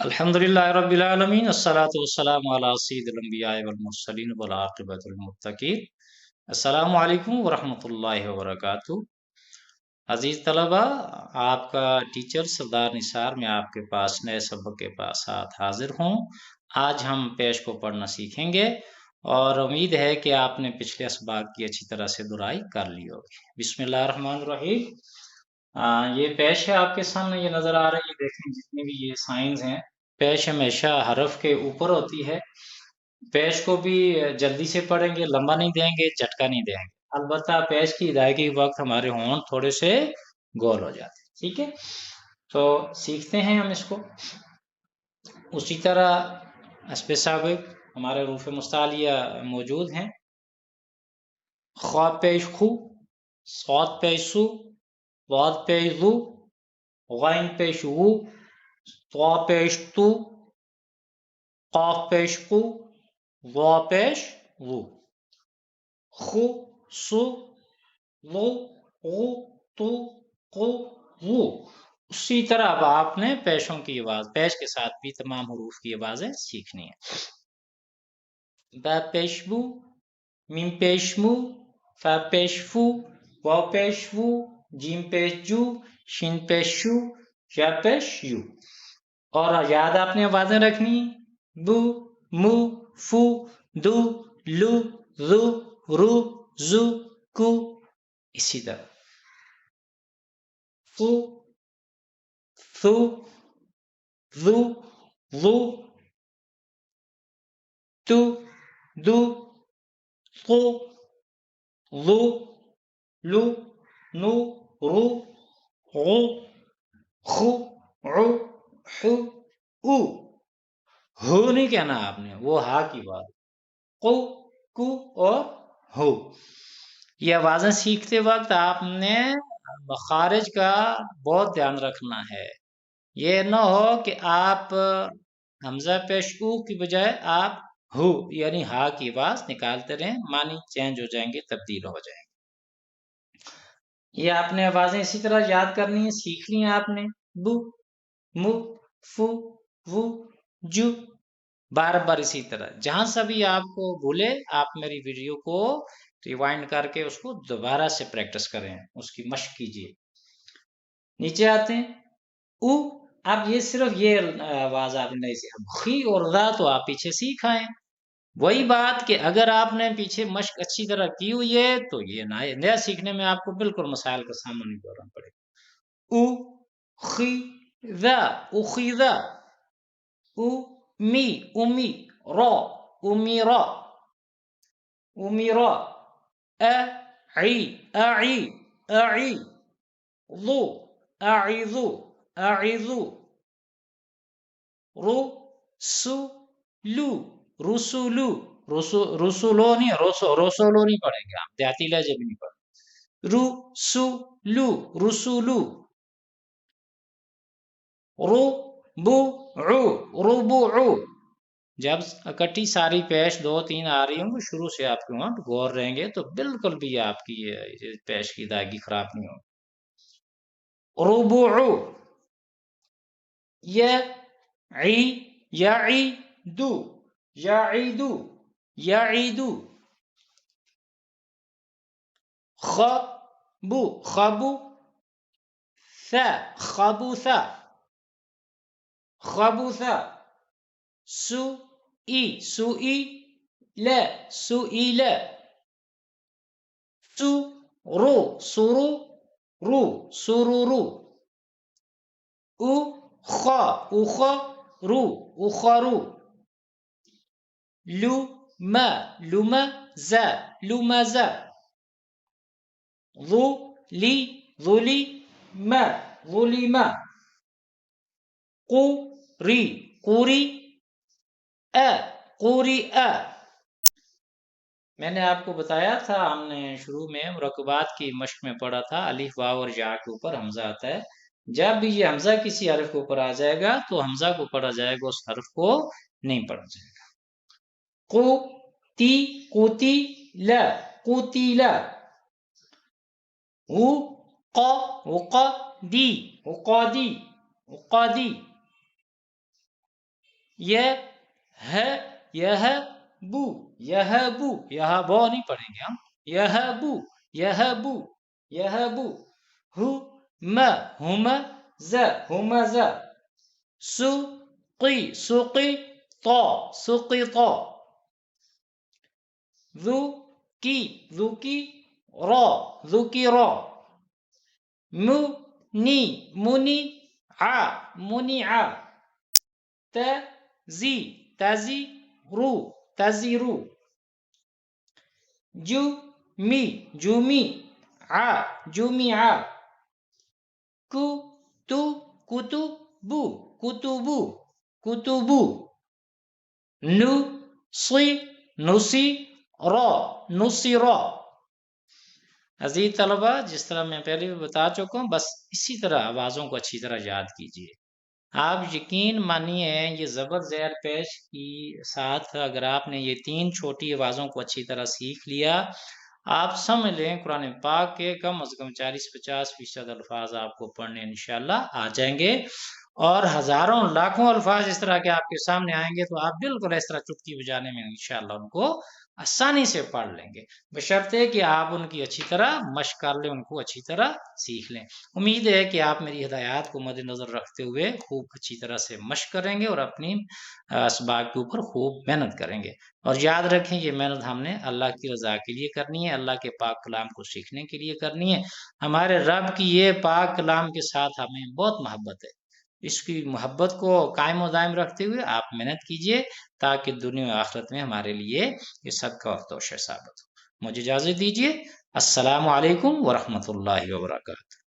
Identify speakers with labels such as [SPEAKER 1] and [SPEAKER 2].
[SPEAKER 1] अल्हम्दुलिल्लाह रब्बिल आलमीन अस्सलातु वस्सलामु अला सय्यिदिल अंबिया'i वल मुरसलीन वल आक़िबतुल मुत्तक़ीन। अस्सलामु अलैकुम व रहमतुल्लाहि व बरकातुहू। अजीज तलबा, आपका टीचर सरदार निसार में आपके पास नए सबक के साथ हाजिर हूँ। आज हम पेश को पढ़ना सीखेंगे और उम्मीद है कि आपने पिछले असबाक की अच्छी तरह से दुराई कर ली होगी। बिस्मिल्लाहिर रहमानिर रहीम। ये पेश है आपके सामने, ये नजर आ रही है। देखें जितनी भी ये साइंस हैं, पेश हमेशा हरफ के ऊपर होती है। पेश को भी जल्दी से पढ़ेंगे, लंबा नहीं देंगे, झटका नहीं देंगे। अलबत्ता पेश की अदायगी के वक्त हमारे होंठ थोड़े से गोल हो जाते हैं। ठीक है, तो सीखते हैं हम इसको। उसी तरह हस्बे साबिक हमारे रूफ मुस्तालिया मौजूद हैं। ख्वा पेश खू, सौद पेश सू, वाद पेश दू, गैन पेश वू, त्वा पेश तू, काफ पेश कू, वा पेश वू, खु, सु, लु, उ, तु, कु, वू। उसी तरह अब आपने पेशों की आवाज, पेश के साथ भी तमाम हरूफ की आवाजें सीखनी है। बा पेश बू, मीम पेश मू, फा पेश फू, वाव पेश वू, जीम पेश जू, शिन पेश शू, या पेश यू। और याद आपने आवाजें रखनी, बू, मू, फू, दू, लू, जू, रू, जू, कू। इसी तरह फू, थू, जू, लू, तू, दू, सू, लू, लू, नू, रू, गू, खू, उ, हू, ऊ। हो नहीं कहना आपने, वो हा की बात। कु, कु और हो। ये आवाजें सीखते वक्त आपने मखारिज का बहुत ध्यान रखना है। ये न हो कि आप हमजा पेश ऊ की बजाय आप हु यानी हा की आवाज निकालते रहें, मानी चेंज हो जाएंगे, तब्दील हो जाएंगे। ये आपने आवाजें इसी तरह याद करनी है, सीखनी है आपने। बु, मु, फु, वु, जू। बार बार इसी तरह। जहां सभी आपको भूले, आप मेरी वीडियो को रिवाइंड करके उसको दोबारा से प्रैक्टिस करें, उसकी मशक कीजिए। नीचे आते हैं, उ। अब ये सिर्फ ये आवाज आपने नहीं सीखा, खी और दा तो आप पीछे सीख आए। वही बात कि अगर आपने पीछे मशक अच्छी तरह की हुई है तो ये नया सीखने में आपको बिल्कुल मसाइल का सामना नहीं करना पड़ेगा। उ, खी, दा, उखीदा, उ, मी, उमी, रा, उमीरा, उमीरा, अ, आई, आई, आई, ज़ु, आइज़ु, आइज़ु, रु, सु, लू, रुसुलू। रुसुलो नहीं, रोसोलो नहीं पढ़ेंगे आप, देहाती लहजे भी नहीं पढ़ेंगे। रु, सु, लू, रुसुलू। रु, बु, उ, रुबुउ। जब इकट्ठी सारी पेश दो तीन आ रही होंगी, शुरू से आपके वहां गौर रहेंगे तो बिल्कुल भी आपकी ये पेश की अदायगी खराब नहीं होगी। रुबुउ, यई, यईदु, यईदु, यईदु। खबु, खबु, सा, खबुसा, खबुसा। सुई, सुई, ला, सुईला। सुरु, सुरु, रु, सुरुरु। उख, उखरु, उखरु। लुमा, लुमजा, लुमजा। ज़ुली, ज़ुलिमा, ज़ुलिमा। कुरी, कुरिअ, कुरिअ। मैंने आपको बताया था, हमने शुरू में मुरक्कबात की मश्क में पढ़ा था, अलिफ वाव और या के ऊपर हमजा आता है। जब भी ये हमजा किसी हरफ के ऊपर आ जाएगा तो हमजा को पढ़ा जाएगा, उस हरफ को नहीं पढ़ा जाएगा। कुती, कुतिला, कुतिला। उक, उकदी, उकदी, उकदी। यह बू, यहाँ बो नहीं पढ़ेंगे हम, यह बू, हुम ज, सुकी तो, ذुकी रो, मुनी आ, तज़ीरू, जुमी आ, कुतुबू, नुसीरा। अजीज तलबा, जिस तरह मैं पहले भी बता चुका हूँ, बस इसी तरह आवाज़ों को अच्छी तरह याद कीजिए। आप यकीन मानिए ये ज़बर ज़ेर पेश की साथ अगर आपने ये 3 छोटी आवाज़ों को अच्छी तरह सीख लिया, आप समझ लें कुरान पाक के कम अज़ कम 40-50% अल्फाज आपको पढ़ने इंशाअल्लाह आ जाएंगे, और हज़ारों लाखों अल्फाज इस तरह के आपके सामने आएंगे, तो आप बिल्कुल इस तरह चुटकी बजाने में इंशाअल्लाह उनको आसानी से पढ़ लेंगे, बशर्ते कि आप उनकी अच्छी तरह मश्क कर लें, उनको अच्छी तरह सीख लें। उम्मीद है कि आप मेरी हिदायत को मद्देनजर रखते हुए खूब अच्छी तरह से मश्क करेंगे और अपनी असबाब के ऊपर खूब मेहनत करेंगे। और याद रखें ये मेहनत हमने अल्लाह की रज़ा के लिए करनी है, अल्लाह के पाक कलाम को सीखने के लिए करनी है। हमारे रब की ये पाक कलाम के साथ हमें बहुत मोहब्बत है। इसकी मोहब्बत को कायम व दायम रखते हुए आप मेहनत कीजिए, ताकि दुनिया और आखिरत में हमारे लिए ये सदका और तोशा साबित हो। मुझे इजाज़त दीजिए। अस्सलामु अलैकुम व रहमतुल्लाहि व बरकातुहू।